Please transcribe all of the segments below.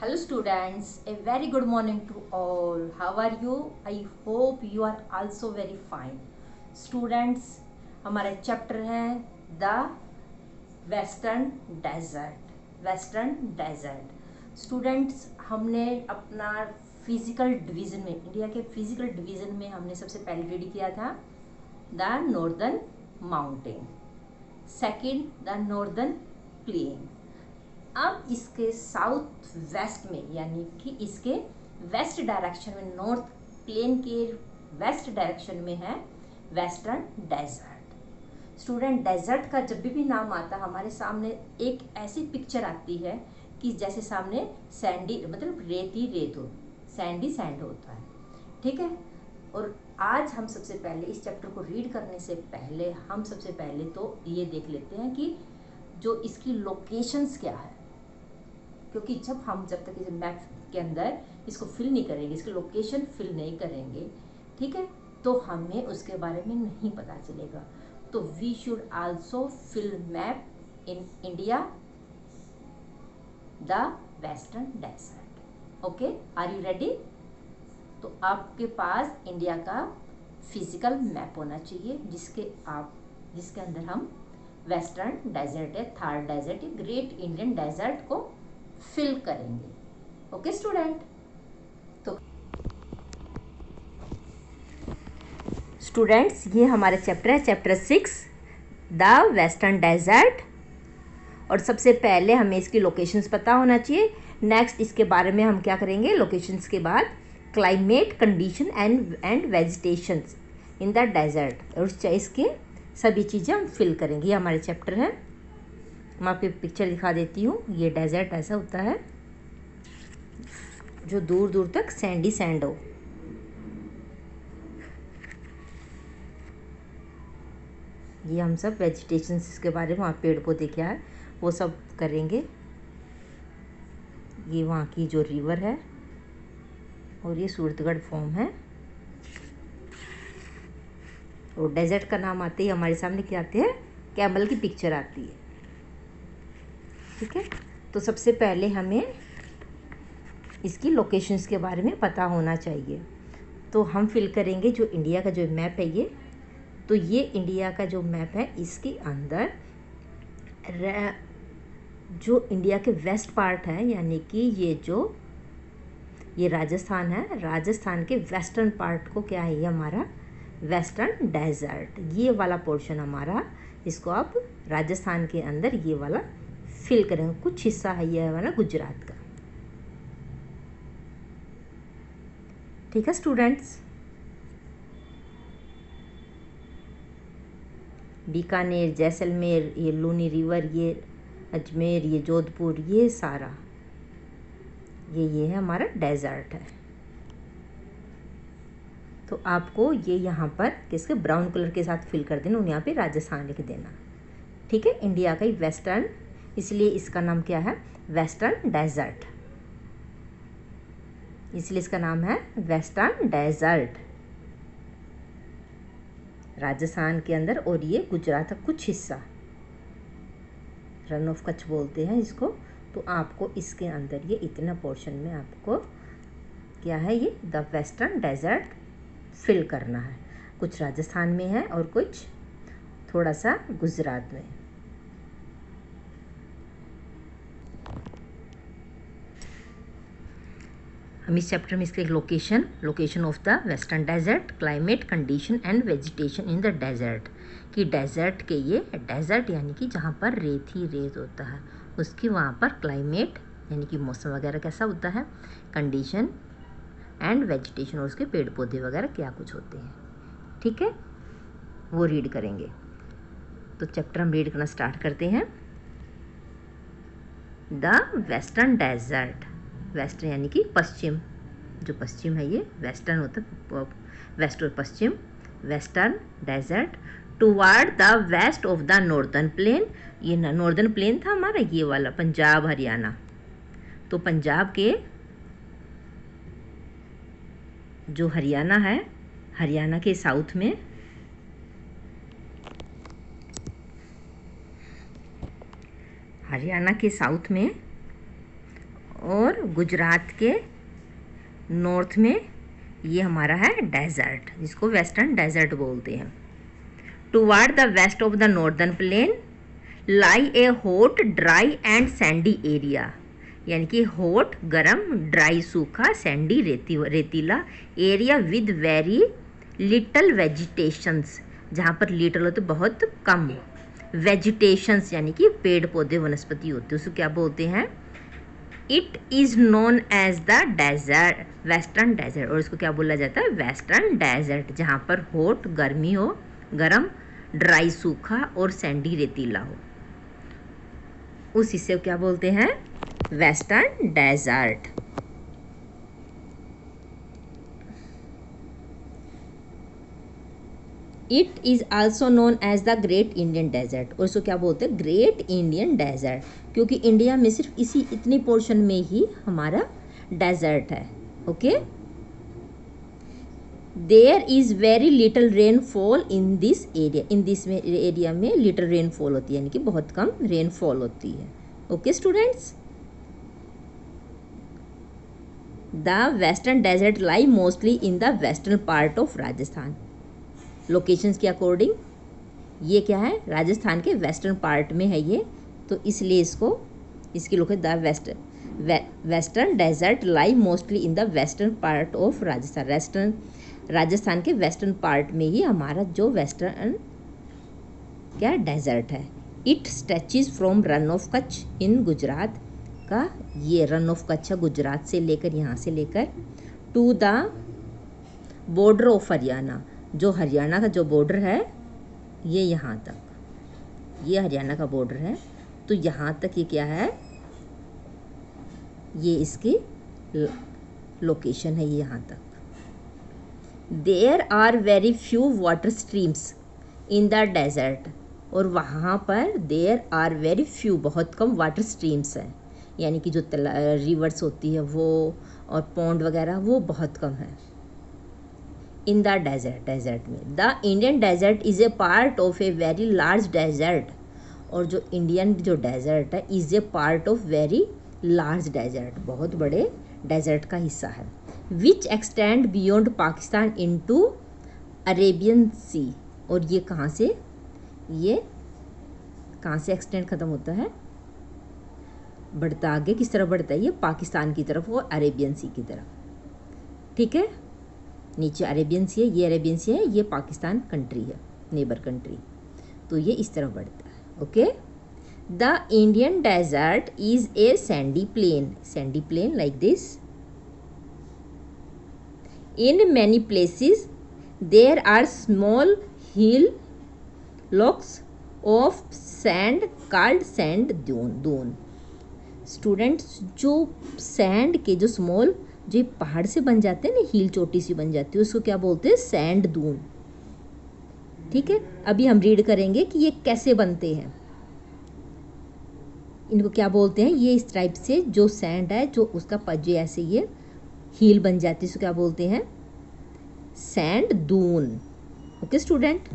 Hello students, a very good morning to all. How are you? I hope you are also very fine. Students, हमारा chapter है the western desert. Western desert students, हमने अपना physical division में, India के physical division में हमने सबसे पहले रीड किया था the northern mountain, second the northern plain. अब इसके साउथ वेस्ट में यानी कि इसके वेस्ट डायरेक्शन में, नॉर्थ प्लेन के वेस्ट डायरेक्शन में है वेस्टर्न डेजर्ट। स्टूडेंट, डेजर्ट का जब भी नाम आता है हमारे सामने एक ऐसी पिक्चर आती है कि जैसे सामने सैंडी, मतलब रेती रेत हो, सैंडी सैंड होता है, ठीक है। और आज हम सबसे पहले इस चैप्टर को रीड करने से पहले हम सबसे पहले तो ये देख लेते हैं कि जो इसकी लोकेशंस क्या है, क्योंकि जब तक इस मैप के अंदर इसको फिल नहीं करेंगे, इसकी लोकेशन फिल नहीं करेंगे, ठीक है, तो हमें उसके बारे में नहीं पता चलेगा। तो we should also fill map in India the western desert. Okay, are you ready? तो आपके पास इंडिया का फिजिकल मैप होना चाहिए जिसके अंदर हम वेस्टर्न डेजर्ट है, Thar desert, great Indian desert को फिल करेंगे। ओके स्टूडेंट, तो स्टूडेंट्स ये हमारा चैप्टर है, चैप्टर 6 द वेस्टर्न डेजर्ट। और सबसे पहले हमें इसकी लोकेशंस पता होना चाहिए। नेक्स्ट इसके बारे में हम क्या करेंगे, लोकेशंस के बाद climate condition and vegetations in the desert, और इसके सभी चीज़ें हम फिल करेंगे। ये हमारे चैप्टर है। मैं आपको पिक्चर दिखा देती हूँ। ये डेजर्ट ऐसा होता है जो दूर दूर तक सैंडी सैंड हो। ये हम सब वेजिटेशंस के बारे में, वहाँ पेड़ पौधे क्या है वो सब करेंगे। ये वहाँ की जो रिवर है, और ये सूरतगढ़ फॉर्म है। और डेजर्ट का नाम आते ही हमारे सामने क्या आते हैं, कैमल की पिक्चर आती है, ठीक है। तो सबसे पहले हमें इसकी लोकेशंस के बारे में पता होना चाहिए। तो हम फिल करेंगे जो इंडिया का जो मैप है ये। तो ये इंडिया का जो मैप है, इसके अंदर जो इंडिया के वेस्ट पार्ट है, यानी कि ये राजस्थान है, राजस्थान के वेस्टर्न पार्ट को क्या है, ये हमारा वेस्टर्न डेजर्ट, ये वाला पोर्शन हमारा, इसको आप राजस्थान के अंदर ये वाला फिल करेंगे। कुछ हिस्सा है ये वाला गुजरात का, ठीक है स्टूडेंट्स। बीकानेर, जैसलमेर, ये लूनी रिवर, ये अजमेर, ये जोधपुर, ये सारा ये है हमारा डेजर्ट है। तो आपको ये यहाँ पर किसके ब्राउन कलर के साथ फिल कर देना, और यहाँ पे राजस्थान लिख देना, ठीक है। इंडिया का ही वेस्टर्न, इसलिए इसका नाम क्या है, वेस्टर्न डेजर्ट, इसलिए इसका नाम है वेस्टर्न डेजर्ट, राजस्थान के अंदर। और ये गुजरात का कुछ हिस्सा, रन ऑफ कच्छ बोलते हैं इसको। तो आपको इसके अंदर ये इतना पोर्शन में आपको क्या है, ये द वेस्टर्न डेजर्ट फिल करना है। कुछ राजस्थान में है और कुछ थोड़ा सा गुजरात में। हम इस चैप्टर में इसके location of the western desert, climate condition and vegetation in the desert, कि डेजर्ट के ये डेजर्ट यानी कि जहाँ पर रेत ही रेत होता है, उसकी वहाँ पर क्लाइमेट यानी कि मौसम वगैरह कैसा होता है, कंडीशन एंड वेजिटेशन, और उसके पेड़ पौधे वगैरह क्या कुछ होते हैं, ठीक है, वो रीड करेंगे। तो चैप्टर हम रीड करना स्टार्ट करते हैं। द वेस्टर्न डेजर्ट, वेस्टर्न यानी कि पश्चिम, जो पश्चिम है ये वेस्टर्न होता है, वेस्ट और पश्चिम, western desert. Toward the west of the northern plain, ये नॉर्दर्न प्लेन था हमारा ये वाला, पंजाब हरियाणा। तो पंजाब के जो हरियाणा है, हरियाणा के साउथ में, हरियाणा के साउथ में और गुजरात के नॉर्थ में ये हमारा है डेजर्ट, जिसको वेस्टर्न डेजर्ट बोलते हैं। Toward the west of the northern plain lie a hot dry and sandy area, यानी कि हॉट गरम, ड्राई सूखा, सैंडी रेतीला area with very little vegetations, जहाँ पर लिटल होते बहुत कम, वेजिटेशंस यानी कि पेड़ पौधे वनस्पति होते हैं, उसको क्या बोलते हैं? It is known as the desert, western desert, और इसको क्या बोला जाता है? वेस्टर्न डेजर्ट, जहाँ पर हॉट गर्मी हो, गरम, ड्राई सूखा और सैंडी रेतीला हो, उस हिस्से को क्या बोलते हैं? Western desert. It is also known as the great Indian desert, और इसको क्या बोलते हैं? ग्रेट इंडियन डेजर्ट, क्योंकि इंडिया में सिर्फ इतनी पोर्शन में ही हमारा डेजर्ट है। Okay, there is very little rainfall in this area, area में लिटल रेनफॉल होती है, यानी कि बहुत कम रेनफॉल होती है। Okay students, the western desert lie mostly in the western part of Rajasthan. Locations के अकॉर्डिंग ये क्या है? राजस्थान के वेस्टर्न पार्ट में है ये, तो इसलिए इसकी location the western desert lie mostly in the western part of Rajasthan. Rajasthan के वेस्टर्न पार्ट में ही हमारा जो वेस्टर्न क्या डेजर्ट है। It stretches from Rann of Kutch in Gujarat का, ये रन ऑफ कच्छ गुजरात से लेकर, यहाँ से लेकर to the border of Haryana, जो हरियाणा का जो बॉर्डर है ये यहाँ तक, ये हरियाणा का बॉर्डर है, तो यहाँ तक ये क्या है? ये इसकी लोकेशन है, ये यहाँ तक। There are very few water streams in the desert, और वहाँ पर देयर आर वेरी फ्यू, बहुत कम वाटर स्ट्रीम्स हैं, यानी कि जो रिवर्स होती है वो, और पॉन्ड वगैरह वो बहुत कम है इन द डेजर्ट में। The Indian desert is a part of a very large desert, और जो इंडियन जो डेजर्ट है is a part of very large desert, बहुत बड़े डेजर्ट का हिस्सा है। Which extend beyond Pakistan into Arabian sea, और ये कहाँ से एक्सटेंड ख़त्म होता है? बढ़ता आगे किस तरफ बढ़ता है? ये पाकिस्तान की तरफ और अरेबियन सी की तरफ। ठीक है, नीचे अरेबियन सी है, ये अरेबियन सी है, ये पाकिस्तान कंट्री है, नेबर कंट्री, तो ये इस तरफ बढ़ता है। Okay, the Indian desert is a sandy plain like this. In many places there are small hillocks of sand called sand dune. Students, जो सैंड के जो स्मॉल जो ये पहाड़ से बन जाते हैं ना, हील चोटी सी बन जाती है, उसको क्या बोलते हैं? सैंड दून। ठीक है, अभी हम रीड करेंगे कि ये कैसे बनते हैं, इनको क्या बोलते हैं। ये इस टाइप से जो सैंड है, जो उसका पजे ऐसे ये हील बन जाती है, उसको क्या बोलते हैं? Sand dune. Okay student,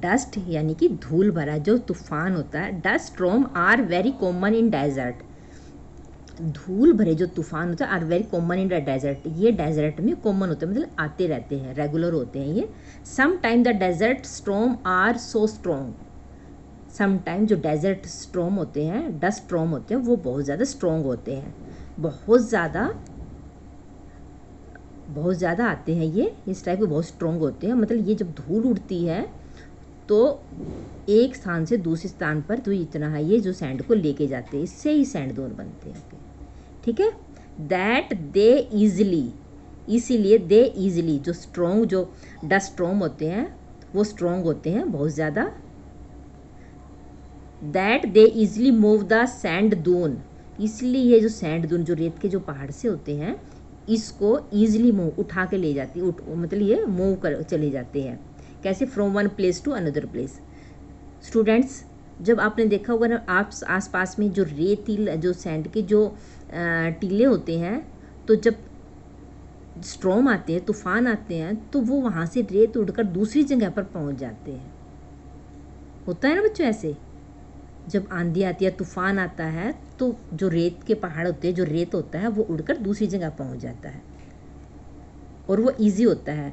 dust यानी कि धूल भरा जो तूफान होता है, dust storm are very common in desert. धूल भरे जो तूफान होते हैं are very common in the desert, ये डेजर्ट में कॉमन होते हैं, मतलब आते रहते हैं, रेगुलर होते हैं ये। Some time the desert storm are so strong, some time जो डेजर्ट स्टॉर्म होते हैं, डस्ट स्टॉर्म होते हैं, वो बहुत ज़्यादा स्ट्रॉन्ग होते हैं, बहुत ज़्यादा आते हैं ये इस टाइप के, बहुत स्ट्रॉन्ग होते हैं। मतलब ये जब धूल उड़ती है तो एक स्थान से दूसरे स्थान पर तो इतना है ये जो सैंड को लेके जाते हैं, इससे ही सैंड दून बनते हैं। ठीक है, दैट दे ईजिली, इसीलिए दे ईजिली, जो स्ट्रॉन्ग जो डस्ट स्टॉर्म होते हैं वो स्ट्रॉन्ग होते हैं बहुत ज़्यादा। That they easily move the sand Doon, इसलिए ये जो सैंड दून जो रेत के जो पहाड़ से होते हैं इसको ईजिली मूव उठा के ले जाती है, मतलब ये मूव कर चले जाते हैं। कैसे? From one place to another place. Students, जब आपने देखा होगा ना, आप आस पास में जो रेतील जो सैंड के जो टीले होते हैं, तो जब स्ट्रॉम आते हैं, तूफान आते हैं, तो वो वहाँ से रेत उड़कर दूसरी जगह पर पहुँच जाते हैं। होता है ना बच्चों ऐसे, जब आंधी आती है, तूफान आता है, तो जो रेत के पहाड़ होते हैं, जो रेत होता है वो उड़कर दूसरी जगह पहुँच जाता है और वो ईजी होता है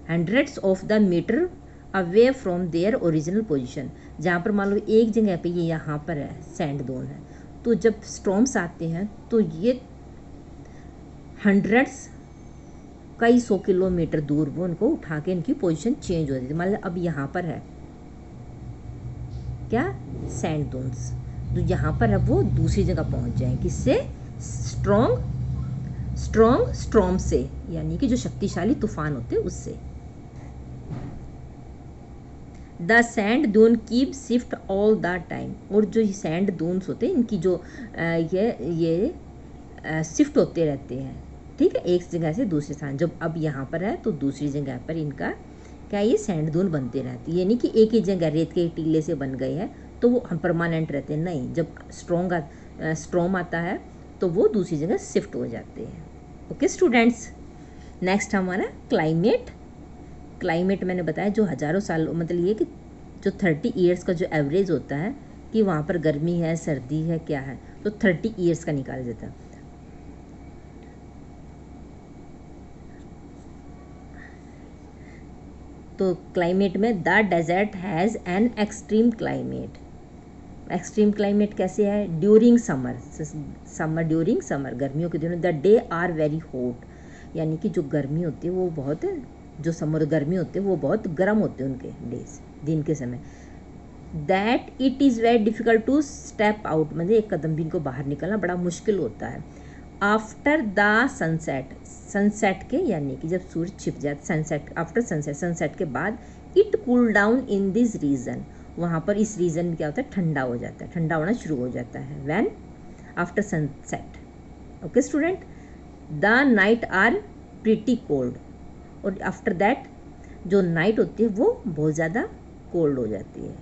hundreds of the metre away from their original position. जहाँ पर मान लो एक जगह पे ये यहाँ पर है, सैंड दून है, तो जब स्टॉर्म्स आते हैं तो ये हंड्रेड्स कई 100 किलोमीटर दूर वो उनको उठा के इनकी पोजीशन चेंज हो जाती है। मान लो अब यहाँ पर है क्या, सैंड दून्स, तो यहाँ पर अब वो दूसरी जगह पहुँच जाए, किससे, स्ट्रॉम से, यानी कि जो शक्तिशाली तूफान होते हैं उससे। The sand Doon keep shift all the time, और जो सैंड दून्स होते हैं इनकी जो ये शिफ्ट होते रहते हैं, ठीक है, एक जगह से दूसरे स्थान। जब अब यहाँ पर है तो दूसरी जगह पर इनका क्या, ये सैंड दून बनते रहती है, यानी कि एक ही जगह रेत के टीले से बन गए हैं तो वो हम परमानेंट रहते हैं, नहीं, जब स्ट्रॉम आता है तो वो दूसरी जगह शिफ्ट हो जाते हैं। ओके स्टूडेंट्स, नेक्स्ट हमारा क्लाइमेट मैंने बताया जो हज़ारों साल, मतलब ये कि जो 30 ईयर्स का जो एवरेज होता है कि वहाँ पर गर्मी है, सर्दी है, क्या है, तो 30 ईयर्स का निकाला जाता है। तो क्लाइमेट में the desert has an extreme climate. Extreme climate कैसे है, ड्यूरिंग ड्यूरिंग समर, गर्मियों के दिनों, the day are very hot, यानी कि जो गर्मी होती है वो बहुत, जो समर गर्मी होते हैं वो बहुत गर्म होते हैं उनके डेज, दिन के समय। That it is very difficult to step out, मतलब एक कदम भी इनको बाहर निकलना बड़ा मुश्किल होता है। आफ्टर द सनसेट के, यानी कि जब सूरज छिप जाए, सनसेट आफ्टर सनसेट के बाद, it cool down in this region, वहाँ पर इस रीजन में क्या होता है, ठंडा हो जाता है, ठंडा होना शुरू हो जाता है, when after sunset. Okay student, the night are pretty cold, और आफ्टर दैट जो नाइट होती है वो बहुत ज़्यादा कोल्ड हो जाती है,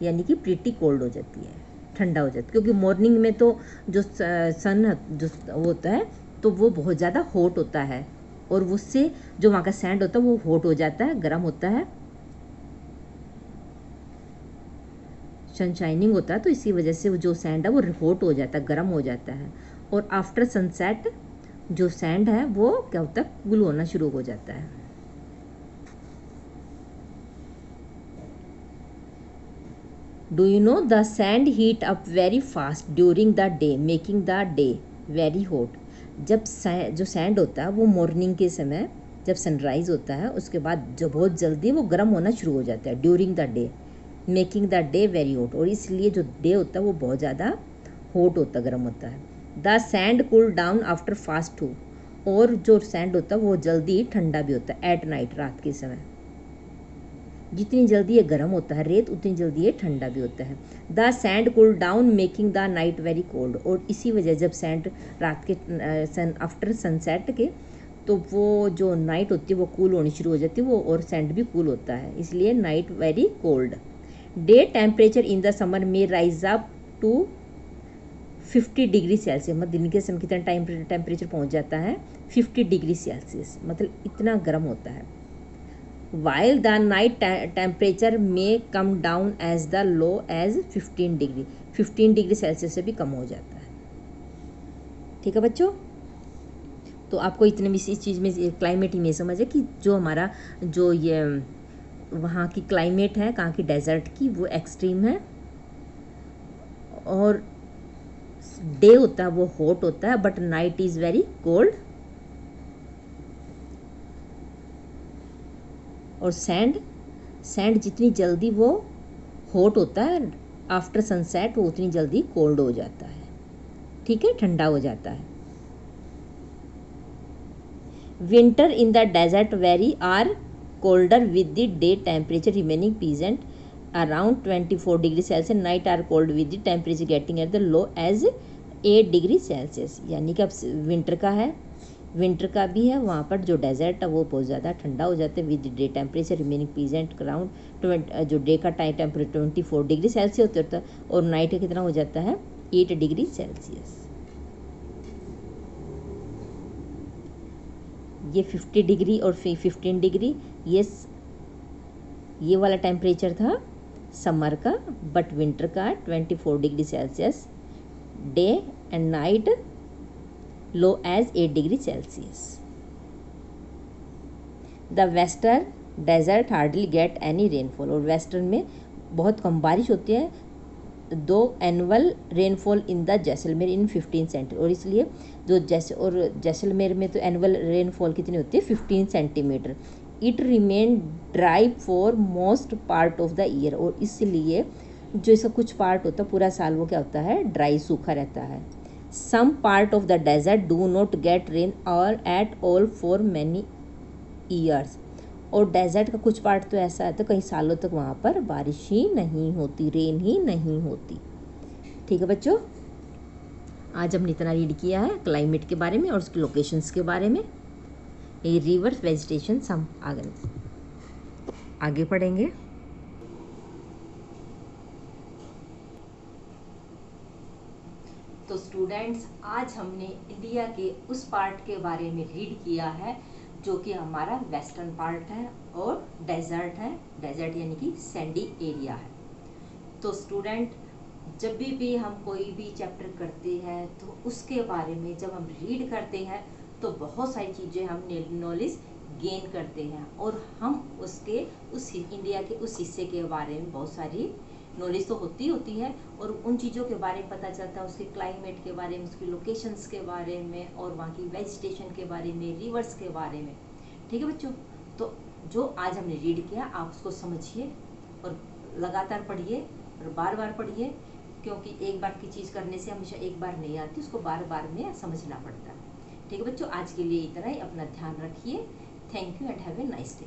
यानी कि प्रीटी कोल्ड हो जाती है, ठंडा हो जाता है, क्योंकि मॉर्निंग में तो जो सन जो होता है तो वो बहुत ज़्यादा हॉट होता है, और उससे जो वहाँ का सैंड होता है वो हॉट हो जाता है, गर्म होता है, सनशाइनिंग होता है, तो इसी वजह से जो सैंड है वो हॉट हो जाता है, गर्म हो जाता है, और आफ्टर सनसेट जो सैंड है वो क्या होता है, कूल होना शुरू हो जाता है। Do you know the sand heat up very fast during the day making the day very hot. जब जो सैंड होता है वो मॉर्निंग के समय जब सनराइज होता है उसके बाद जो बहुत जल्दी वो गर्म होना शुरू हो जाता है, during the day making the day very hot, और इसलिए जो डे होता है वो बहुत ज़्यादा हॉट होता है, गर्म होता है। The sand cool down after fast too, और जो सैंड होता है वो जल्दी ठंडा भी होता है एट नाइट, रात के समय। जितनी जल्दी ये गर्म होता है रेत, उतनी जल्दी ये ठंडा भी होता है। The sand cool down making the night very cold, और इसी वजह जब सैंड रात के आफ्टर सनसेट के, तो वो जो नाइट होती है वो कूल होनी शुरू हो जाती है, वो और सैंड भी कूल होता है, इसलिए night very cold. Day temperature in the summer में rise up to 50 degree Celsius, मतलब दिन के समय कितना टेम्परेचर पहुंच जाता है 50 डिग्री सेल्सियस, मतलब इतना गर्म होता है। वाइल द नाइट टेम्परेचर में come down as the low as 15 degree Celsius से भी कम हो जाता है। ठीक है बच्चों, तो आपको इतने भी इस चीज़ में क्लाइमेट ही नहीं समझे कि जो हमारा जो ये वहाँ की क्लाइमेट है, कहाँ की डेजर्ट की, वो एक्सट्रीम है, और डे होता है वो हॉट होता है, but night is very cold, और सैंड जितनी जल्दी वो हॉट होता है आफ्टर सनसेट, वो उतनी जल्दी कोल्ड हो जाता है, ठीक है, ठंडा हो जाता है। Winter in the desert very are colder with the day temperature remaining pleasant around 24 degree Celsius, night are cold with the temperature getting at the low as 8 degree Celsius, यानी कि अब विंटर का है विंटर का भी है, वहाँ पर जो डेजर्ट है वो बहुत ज़्यादा ठंडा हो जाता है with day temperature remaining pleasant around जो डे का टाइम टेम्परेचर 24 डिग्री सेल्सियस होता है और नाइट का कितना हो जाता है 8 डिग्री सेल्सियस। ये 50 डिग्री और 15 डिग्री ये वाला टेम्परेचर था समर का, बट विंटर का 24 degree Celsius day and night low as 8 degree Celsius. The western desert hardly get any rainfall, और वेस्टर्न में बहुत कम बारिश होती है, दो annual rainfall in the Jaisalmer in 15 centimetre, और इसलिए जो जैसलमेर में तो एनुअल रेनफॉल कितनी होती है 15 centimetre. It remain dry for most part of the year, और इसलिए जो इसका कुछ पार्ट होता है पूरा साल वो क्या होता है ड्राई सूखा रहता है। Some part of the desert do not get rain और at all for many years, और डेजर्ट का कुछ पार्ट तो ऐसा है तो कई सालों तक वहाँ पर बारिश ही नहीं होती, रेन ही नहीं होती। ठीक है बच्चों, आज हमने इतना रीड किया है क्लाइमेट के बारे में और उसकी लोकेशंस के बारे में। ये रिवर्स वेजिटेशन हम आगे पढ़ेंगे। तो स्टूडेंट्स, आज हमने इंडिया के उस पार्ट के बारे में रीड किया है जो कि हमारा वेस्टर्न पार्ट है और डेजर्ट है, डेजर्ट यानी कि सैंडी एरिया है। तो स्टूडेंट, जब भी हम कोई भी चैप्टर करते हैं तो उसके बारे में जब हम रीड करते हैं तो बहुत सारी चीज़ें हम नॉलेज गेन करते हैं, और हम उस इंडिया के उस हिस्से के बारे में बहुत सारी नॉलेज तो होती है, और उन चीज़ों के बारे में पता चलता है, उसके क्लाइमेट के बारे में, उसकी लोकेशंस के बारे में, और वहाँ की वेजिटेशन के बारे में, रिवर्स के बारे में। ठीक है बच्चों, तो जो आज हमने रीड किया आप उसको समझिए और लगातार पढ़िए और बार बार पढ़िए, क्योंकि एक बार की चीज़ करने से हमेशा एक बार नहीं आती, उसको बार बार में समझना पड़ता है। ठीक है बच्चों, आज के लिए इतना ही, अपना ध्यान रखिए। Thank you and have a nice day.